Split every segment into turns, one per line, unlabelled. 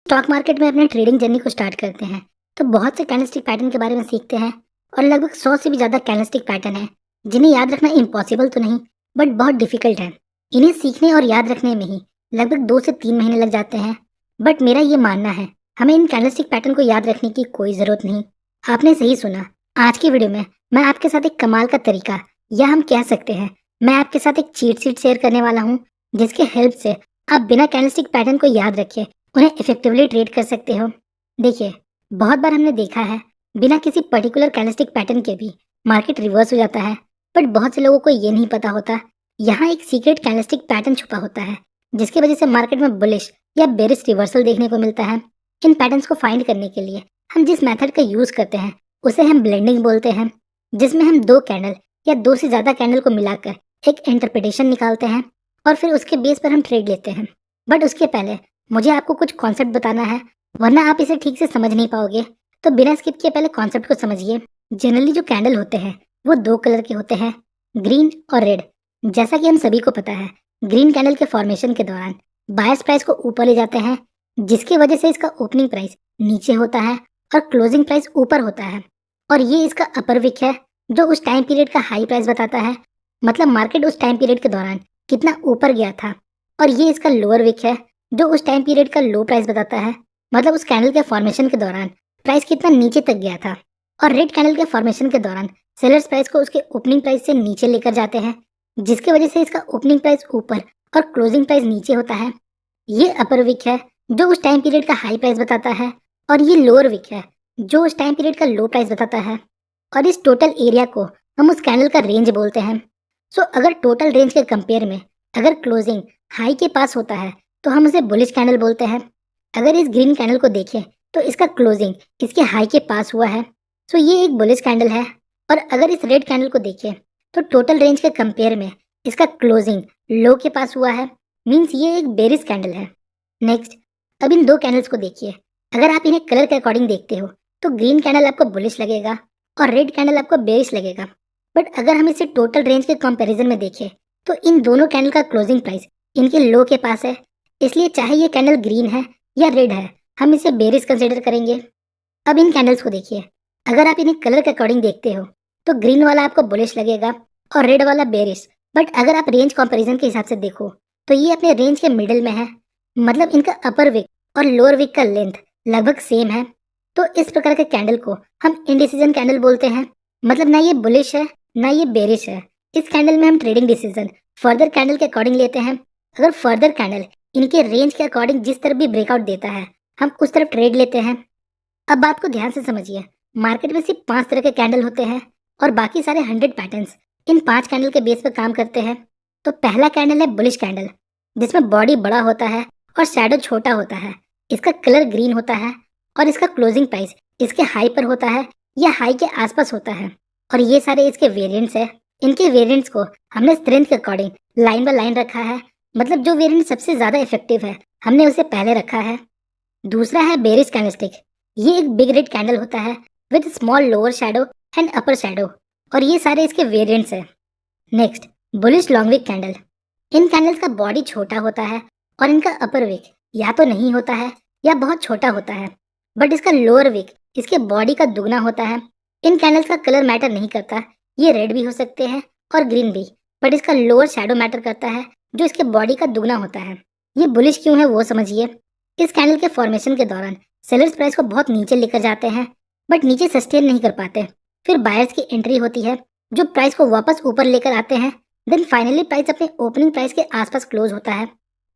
Stock market में अपने trading journey को स्टार्ट करते हैं तो बहुत से कैंडलस्टिक पैटर्न के बारे में सीखते हैं और लगभग 100 से भी ज़्यादा कैंडलस्टिक पैटर्न हैं जिन्हें याद रखना इम्पॉसिबल तो नहीं बट बहुत डिफिकल्ट है। इन्हें सीखने और याद रखने में ही लगभग 2 से 3 महीने लग जाते हैं। बट मेरा ये मानना है हमें इन कैंडलस्टिक पैटर्न को याद रखने की कोई ज़रूरत नहीं। आपने सही सुना। आज की वीडियो में मैं आपके साथ एक कमाल का तरीका या हम कह सकते हैं मैं आपके साथ एक चीट शीट शेयर करने वाला हूँ जिसके हेल्प से आप बिना कैंडलस्टिक पैटर्न को याद रखे उन्हें इफेक्टिवली ट्रेड कर सकते हो। देखिए, बहुत बार हमने देखा है बिना किसी पर्टिकुलर कैंडलस्टिक पैटर्न के भी मार्केट रिवर्स हो जाता है। बट बहुत से लोगों को ये नहीं पता होता यहाँ एक सीक्रेट कैंडलस्टिक पैटर्न छुपा होता है जिसकी वजह से मार्केट में बुलिश या बेरिश रिवर्सल देखने को मिलता है। इन पैटर्न्स को फाइंड करने के लिए हम जिस मेथड का यूज करते हैं उसे हम ब्लेंडिंग बोलते हैं, जिसमें हम 2 कैंडल या 2 से ज़्यादा कैंडल को मिलाकर एक इंटरप्रिटेशन निकालते हैं और फिर उसके बेस पर हम ट्रेड लेते हैं। बट उसके पहले मुझे आपको कुछ कॉन्सेप्ट बताना है, वरना आप इसे ठीक से समझ नहीं पाओगे। तो बिना स्किप किए पहले कॉन्सेप्ट को समझिए। जनरली जो कैंडल होते हैं वो 2 कलर के होते हैं, ग्रीन और रेड। जैसा कि हम सभी को पता है, ग्रीन कैंडल के फॉर्मेशन के दौरान बायर्स प्राइस को ऊपर ले जाते हैं, जिसकी वजह से इसका ओपनिंग प्राइस नीचे होता है और क्लोजिंग प्राइस ऊपर होता है। और ये इसका अपर विक है जो उस टाइम पीरियड का हाई प्राइस बताता है, मतलब मार्केट उस टाइम पीरियड के दौरान कितना ऊपर गया था। और ये इसका लोअर विक है जो उस टाइम पीरियड का लो प्राइस बताता है, मतलब उस कैंडल के फॉर्मेशन के दौरान प्राइस कितना नीचे तक गया था। और रेड कैंडल के फॉर्मेशन के दौरान सेलर्स प्राइस को उसके ओपनिंग प्राइस से नीचे लेकर जाते हैं, जिसकी वजह से इसका ओपनिंग प्राइस ऊपर और क्लोजिंग प्राइस नीचे होता है। ये अपर विक है जो उस टाइम पीरियड का हाई प्राइस बताता है और ये लोअर विक है जो उस टाइम पीरियड का लो प्राइस बताता है। और इस टोटल एरिया को हम उस कैंडल का रेंज बोलते हैं। सो अगर टोटल रेंज के कंपेयर में अगर क्लोजिंग हाई के पास होता है तो हम उसे बुलिश कैंडल बोलते हैं। अगर इस ग्रीन कैंडल को देखें तो इसका क्लोजिंग इसके हाई के पास हुआ है, सो ये एक बुलिश कैंडल है। और अगर इस रेड कैंडल को देखें तो टोटल रेंज के कंपेयर में इसका क्लोजिंग लो के पास हुआ है, मीन्स ये एक बेरिश कैंडल है। नेक्स्ट, अब इन 2 कैंडल्स को देखिए। अगर आप इन्हें कलर के अकॉर्डिंग देखते हो तो ग्रीन कैंडल आपको बुलिश लगेगा और रेड कैंडल आपको बेरिश लगेगा। बट अगर हम इसे टोटल रेंज के कंपैरिजन में देखें तो इन दोनों कैंडल का क्लोजिंग प्राइस इनके लो के पास है, इसलिए चाहे ये कैंडल ग्रीन है या रेड है हम इसे बेरिश कंसिडर करेंगे। अब इन कैंडल्स को देखिए। अगर आप इन्हें कलर के अकॉर्डिंग देखते हो तो ग्रीन वाला आपको बुलिश लगेगा और रेड वाला बेरिश। बट अगर आप रेंज कंपैरिजन के हिसाब से देखो तो ये अपने रेंज के मिडिल में है, मतलब इनका अपर विक और लोअर विक का लेंथ लगभग सेम है। तो इस प्रकार के कैंडल को हम इंडिसीजन कैंडल बोलते हैं, मतलब ना ये बुलिश है ना ये बेरिश है। इस कैंडल में हम ट्रेडिंग डिसीजन फर्दर कैंडल के अकॉर्डिंग लेते हैं। अगर फर्दर कैंडल इनके रेंज के अकॉर्डिंग जिस तरफ भी ब्रेकआउट देता है हम उस तरफ ट्रेड लेते हैं। अब बात को ध्यान से समझिए। मार्केट में सिर्फ 5 तरह के कैंडल होते हैं और बाकी सारे 100 पैटर्न्स इन 5 कैंडल के बेस पर काम करते हैं। तो पहला कैंडल है बुलिश कैंडल, जिसमें बॉडी बड़ा होता है और शैडो छोटा होता है। इसका कलर ग्रीन होता है और इसका क्लोजिंग प्राइस इसके हाई पर होता है या हाई के आसपास होता है। और ये सारे इसके वेरिएंट्स है। इनके वेरिएंट्स को हमने स्ट्रेंथ के अकॉर्डिंग लाइन बाय लाइन रखा है, मतलब जो वेरिएंट सबसे ज्यादा इफेक्टिव है हमने उसे पहले रखा है। दूसरा है बेरिश कैंडलस्टिक। ये एक बिग रेड कैंडल होता है with small lower shadow and upper shadow, और ये सारे इसके वेरिएंट्स है। Next, bullish long wick candle. इन कैंडल्स का बॉडी छोटा होता है और इनका अपर विक या तो नहीं होता है या बहुत छोटा होता है, बट इसका लोअर विक इसके बॉडी का दुगना होता है। इन कैंडल्स का कलर मैटर नहीं करता, ये रेड भी हो सकते हैं और ग्रीन भी, बट इसका लोअर शैडो मैटर करता है जो इसके बॉडी का दुगना होता है। ये बुलिश क्यों है वो समझिए। इस कैंडल के फॉर्मेशन के दौरान सेलर्स प्राइस को बहुत नीचे लेकर जाते हैं बट नीचे सस्टेन नहीं कर पाते। फिर बायर्स की एंट्री होती है जो प्राइस को वापस ऊपर लेकर आते हैं। देन फाइनली प्राइस अपने ओपनिंग प्राइस के आसपास क्लोज होता है।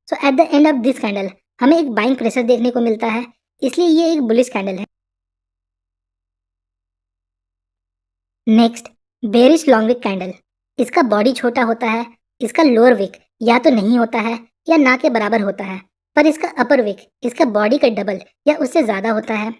So at the end of this candle हमें एक बाइंग प्रेशर देखने को मिलता है, इसलिए ये एक बुलिश कैंडल है। Next, bearish long wick candle. इसका बॉडी छोटा होता है, इसका लोअर विक या तो नहीं होता है या ना के बराबर होता है, पर इसका अपर विक इसका बॉडी का डबल या उससे ज्यादा होता है।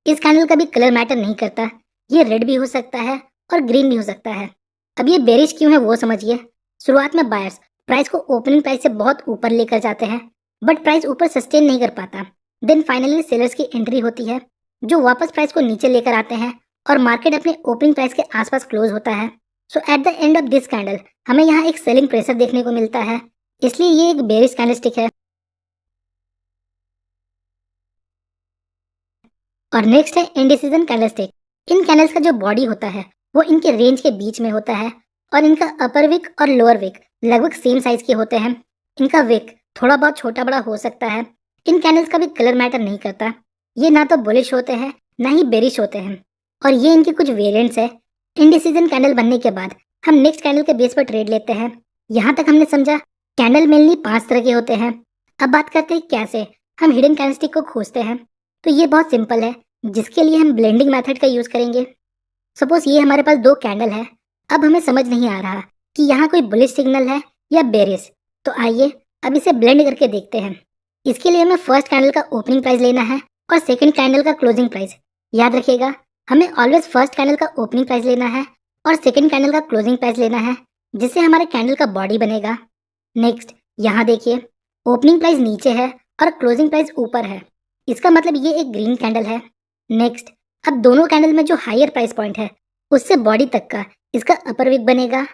इस कैंडल का भी कलर मैटर नहीं करता, ये रेड भी हो सकता है और ग्रीन भी हो सकता है। अब ये बेरिश क्यों है वो समझिए। शुरुआत में बायर्स प्राइस को ओपनिंग प्राइस से बहुत ऊपर लेकर जाते हैं बट प्राइस ऊपर सस्टेन नहीं कर पाता। देन फाइनली सेलर्स की एंट्री होती है जो वापस प्राइस को नीचे लेकर आते हैं और मार्केट अपने ओपनिंग प्राइस के आसपास क्लोज होता है। So at the end of this candle हमें यहाँ एक सेलिंग प्रेशर देखने को मिलता है, इसलिए ये एक बेरिश कैंडलस्टिक है। और नेक्स्ट है इंडिसीजन कैंडलस्टिक। इन कैंडल्स का जो बॉडी होता है वो इनके रेंज के बीच में होता है और इनका अपर विक और लोअर विक लगभग सेम साइज के होते हैं। इनका विक थोड़ा बहुत छोटा बड़ा हो सकता है। इन कैंडल्स का भी कलर मैटर नहीं करता। ये ना तो बुलिश होते हैं ना ही बेरिश होते हैं। और ये इनके कुछ वेरिएंट्स है। इंडिसीजन कैंडल बनने के बाद हम नेक्स्ट कैंडल के बेस पर ट्रेड लेते हैं। यहाँ तक हमने समझा कैंडल मेनली 5 तरह के होते हैं। अब बात करते हैं कैसे हम हिडन कैंडलस्टिक को खोजते हैं। तो ये बहुत सिंपल है, जिसके लिए हम ब्लेंडिंग मेथड का यूज करेंगे। सपोज ये हमारे पास 2 कैंडल है। अब हमें समझ नहीं आ रहा कि यहाँ कोई बुलिश सिग्नल है या बेरिश। तो आइए अब इसे ब्लेंड करके देखते हैं। इसके लिए हमें फर्स्ट कैंडल का ओपनिंग प्राइस लेना है और सेकंड कैंडल का क्लोजिंग प्राइस। याद रखिएगा, हमें ऑलवेज फर्स्ट कैंडल का ओपनिंग प्राइस लेना है और सेकंड कैंडल का क्लोजिंग प्राइस लेना है, जिससे हमारे कैंडल का बॉडी बनेगा। नेक्स्ट यहाँ देखिए, ओपनिंग प्राइस नीचे है और क्लोजिंग प्राइस ऊपर है। इसका मतलब ये एक ग्रीन कैंडल है। नेक्स्ट, अब दोनों कैंडल में जो हायर प्राइस पॉइंट है उससे बॉडी तक का इसका अपर विक बनेगा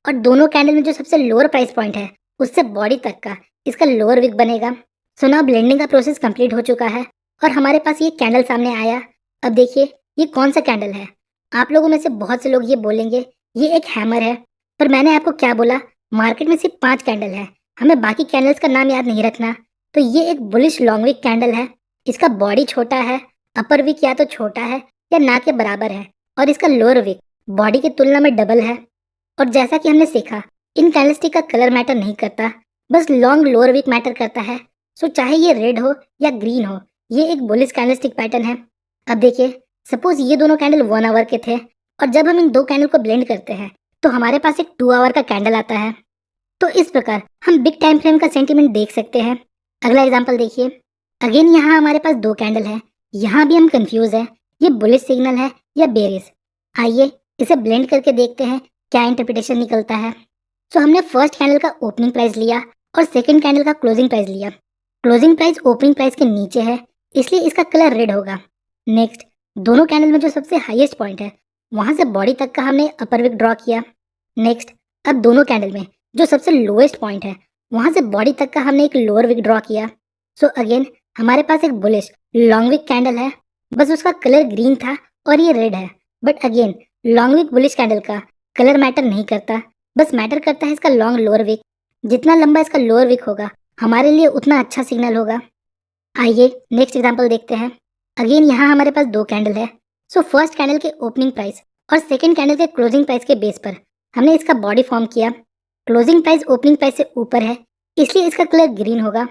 और दोनों कैंडल में जो सबसे लोअर प्राइस पॉइंट है उससे बॉडी तक का इसका लोअर विक बनेगा। सो नाउ ब्लेंडिंग का प्रोसेस कंप्लीट हो चुका है और हमारे पास ये कैंडल सामने आया। अब देखिए ये कौन सा कैंडल है। आप लोगों में से बहुत से लोग ये बोलेंगे ये एक हैमर है, पर मैंने आपको क्या बोला, मार्केट में सिर्फ 5 कैंडल है, हमें बाकी कैंडल्स का नाम याद नहीं रखना। तो ये एक बुलिश लॉन्ग विक कैंडल है। इसका बॉडी छोटा है, अपर विक या तो छोटा है या ना के बराबर है और इसका लोअर विक बॉडी की तुलना में डबल है। और जैसा कि हमने सीखा, इन कैंडलस्टिक का कलर मैटर नहीं करता, बस लॉन्ग लोअर विक मैटर करता है। सो चाहे ये रेड हो या ग्रीन हो, ये एक बुलिश कैंडलस्टिक पैटर्न है। अब देखिए, सपोज ये दोनों कैंडल 1 आवर के थे और जब हम इन 2 कैंडल को ब्लेंड करते हैं तो हमारे पास एक 2 आवर का कैंडल आता है। तो इस प्रकार हम बिग टाइम फ्रेम का सेंटीमेंट देख सकते हैं। अगला एग्जांपल देखिए। अगेन यहाँ हमारे पास 2 कैंडल है। यहाँ भी हम कंफ्यूज है, ये बुलिश सिग्नल है या बेरिश। आइए इसे ब्लेंड करके देखते हैं क्या इंटरप्रिटेशन निकलता है। सो हमने फर्स्ट कैंडल का ओपनिंग प्राइस लिया और सेकंड कैंडल का क्लोजिंग प्राइस लिया। क्लोजिंग प्राइस ओपनिंग प्राइस के नीचे है, इसलिए इसका कलर रेड होगा। नेक्स्ट, दोनों कैंडल में जो सबसे हाईएस्ट पॉइंट है वहां से बॉडी तक का हमने अपर विक ड्रॉ किया। नेक्स्ट, अब दोनों कैंडल में जो सबसे लोएस्ट पॉइंट है वहां से बॉडी तक का हमने एक लोअर विक ड्रॉ किया। सो अगेन हमारे पास एक बुलिश लॉन्ग विक कैंडल है, बस उसका कलर ग्रीन था और ये रेड है। But again long wick bullish candle का कलर मैटर नहीं करता, बस मैटर करता है इसका लॉन्ग लोअर विक। जितना लंबा इसका लोअर विक होगा हमारे लिए उतना अच्छा सिग्नल होगा। आइए नेक्स्ट एग्जांपल देखते हैं। अगेन यहाँ हमारे पास 2 कैंडल है। सो फर्स्ट कैंडल के ओपनिंग प्राइस और सेकंड कैंडल के क्लोजिंग प्राइस के बेस पर हमने इसका बॉडी फॉर्म किया। क्लोजिंग प्राइस ओपनिंग प्राइस से ऊपर है, इसलिए इसका कलर ग्रीन होगा।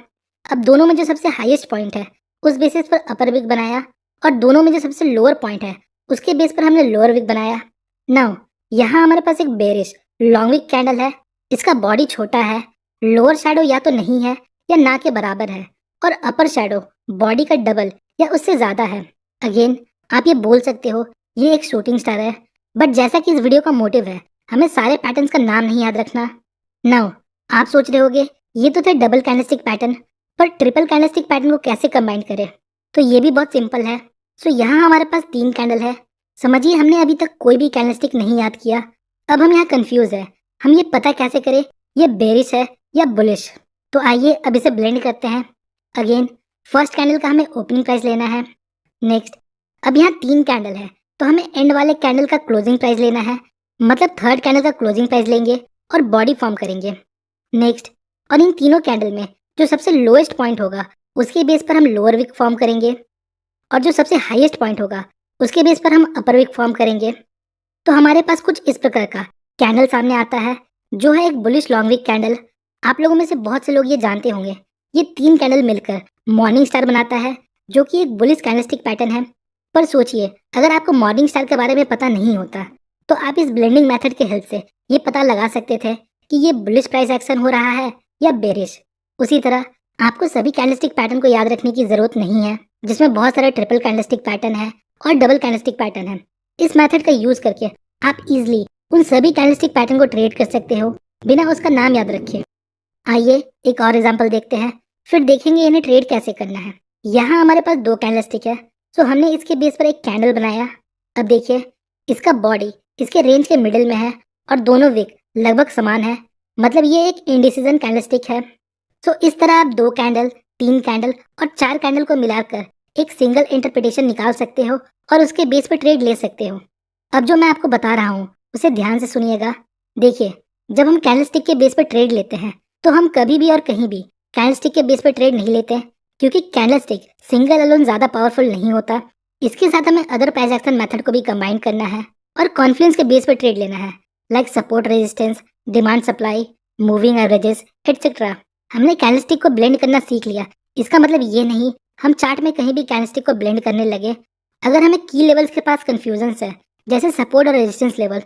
अब दोनों में जो सबसे हाईएस्ट पॉइंट है उस बेसिस पर अपर विक बनाया और दोनों में जो सबसे लोअर पॉइंट है उसके बेस पर हमने लोअर विक बनाया। नाउ यहाँ हमारे पास एक बेरिश लॉन्ग विक कैंडल है। इसका बॉडी छोटा है, लोअर शैडो या तो नहीं है या ना के बराबर है और अपर शैडो बॉडी का डबल या उससे ज्यादा है। अगेन आप ये बोल सकते हो ये एक शूटिंग स्टार है, बट जैसा कि इस वीडियो का मोटिव है हमें सारे पैटर्न्स का नाम नहीं याद रखना। नाउ आप सोच रहे होगे ये तो थे डबल कैंडलस्टिक पैटर्न, पर ट्रिपल कैंडलस्टिक पैटर्न को कैसे कंबाइन करें। तो ये भी बहुत सिंपल है। सो यहाँ हमारे पास 3 कैंडल है। समझिए हमने अभी तक कोई भी कैंडलस्टिक नहीं याद किया। अब हम यहाँ कंफ्यूज है, हम ये पता कैसे करें ये बेरिश है या बुलिश। तो आइए अब इसे ब्लेंड करते हैं। अगेन फर्स्ट कैंडल का हमें ओपनिंग प्राइस लेना है। नेक्स्ट, अब यहाँ 3 कैंडल है तो हमें एंड वाले कैंडल का क्लोजिंग प्राइस लेना है, मतलब थर्ड कैंडल का क्लोजिंग प्राइस लेंगे और बॉडी फॉर्म करेंगे। नेक्स्ट, और इन तीनों कैंडल में जो सबसे लोएस्ट पॉइंट होगा उसके बेस पर हम लोअर विक फॉर्म करेंगे और जो सबसे हाईएस्ट पॉइंट होगा उसके बेस पर हम अपर विक फॉर्म करेंगे। तो हमारे पास कुछ इस प्रकार का कैंडल सामने आता है, जो है एक बुलिश लॉन्ग विक कैंडल। आप लोगों में से बहुत से लोग ये जानते होंगे, ये 3 कैंडल मिलकर मॉर्निंग स्टार बनाता है, जो कि एक बुलिश कैंडलस्टिक पैटर्न है। पर सोचिए अगर आपको मॉर्निंग स्टार के बारे में पता नहीं होता तो आप इस ब्लेंडिंग मेथड के हेल्प से ये पता लगा सकते थे कि ये बुलिश प्राइस एक्शन हो रहा है या बेरिश। उसी तरह आपको सभी कैंडलस्टिक पैटर्न को याद रखने की जरूरत नहीं है, जिसमें बहुत सारे ट्रिपल कैंडलस्टिक पैटर्न है और डबल कैंडलस्टिक पैटर्न है। इस मेथड का यूज करके आप इजिली उन सभी कैंडलस्टिक पैटर्न को ट्रेड कर सकते हो बिना उसका नाम याद रखे। आइए एक और एग्जांपल देखते हैं, फिर देखेंगे इन्हें ट्रेड कैसे करना है। यहाँ हमारे पास 2 कैंडलस्टिक है, सो हमने इसके बेस पर एक कैंडल बनाया। अब देखिए इसका बॉडी इसके रेंज के मिडिल में है और दोनों विक लगभग समान है, मतलब ये एक इंडिसीजन कैंडलस्टिक है। सो इस तरह आप 2 कैंडल, 3 कैंडल और 4 कैंडल को मिलाकर एक सिंगल इंटरप्रिटेशन निकाल सकते हो और उसके बेस पर ट्रेड ले सकते हो। अब जो मैं आपको बता रहा हूँ उसे ध्यान से सुनिएगा। देखिए, जब हम कैंडलस्टिक के बेस पर ट्रेड लेते हैं तो हम कभी भी और कहीं भी कैंडलस्टिक के बेस पर ट्रेड नहीं लेते, क्योंकि कैंडलस्टिक सिंगल अलोन ज़्यादा पावरफुल नहीं होता। इसके साथ हमें अदर प्राइस एक्शन मेथड को भी कंबाइन करना है और कॉन्फ्लुएंस के बेस पर ट्रेड लेना है, like support resistance, demand supply, moving averages etcetera. हमने कैंडलस्टिक को ब्लेंड करना सीख लिया। इसका मतलब ये नहीं हम चार्ट में कहीं भी कैंडलस्टिक को ब्लेंड करने लगे। अगर हमें की लेवल्स के पास कंफ्यूजन है, जैसे सपोर्ट और रेजिस्टेंस लेवल,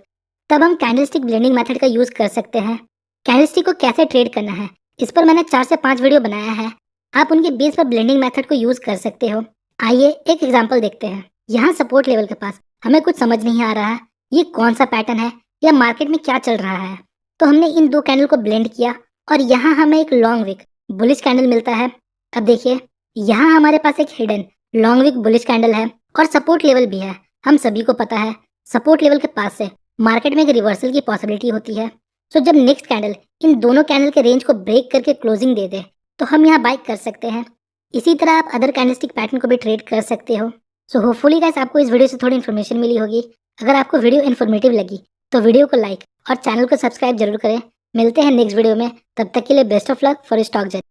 तब हम कैंडलस्टिक ब्लेंडिंग मेथड का यूज कर सकते हैं। कैंडलस्टिक को कैसे ट्रेड करना है, इस पर मैंने 4 से 5 वीडियो बनाया है। आप उनके बेस पर ब्लेंडिंग मेथड को यूज कर सकते हो। आइए एक एग्जांपल देखते हैं। यहाँ सपोर्ट लेवल के पास हमें कुछ समझ नहीं आ रहा है, ये कौन सा पैटर्न है या मार्केट में क्या चल रहा है। तो हमने इन दो कैंडल को ब्लेंड किया और यहाँ हमें एक लॉन्ग विक बुलिश कैंडल मिलता है। अब देखिए, यहाँ हमारे पास एक hidden long wick bullish candle है और सपोर्ट लेवल भी है। हम सभी को पता है सपोर्ट लेवल के पास से मार्केट में एक रिवर्सल की पॉसिबिलिटी होती है। सो जब नेक्स्ट कैंडल इन दोनों कैंडल के रेंज को ब्रेक करके क्लोजिंग दे दे तो हम यहाँ बाइक कर सकते हैं। इसी तरह आप अदर कैंडलस्टिक पैटर्न को भी ट्रेड कर सकते हो। सो होपफुली गाइस आपको इस वीडियो से थोड़ी इन्फॉर्मेशन मिली होगी। अगर आपको वीडियो इन्फॉर्मेटिव लगी तो वीडियो को लाइक और चैनल को सब्सक्राइब जरूर करें। मिलते हैं नेक्स्ट वीडियो में, तब तक के लिए best of luck for stock journey.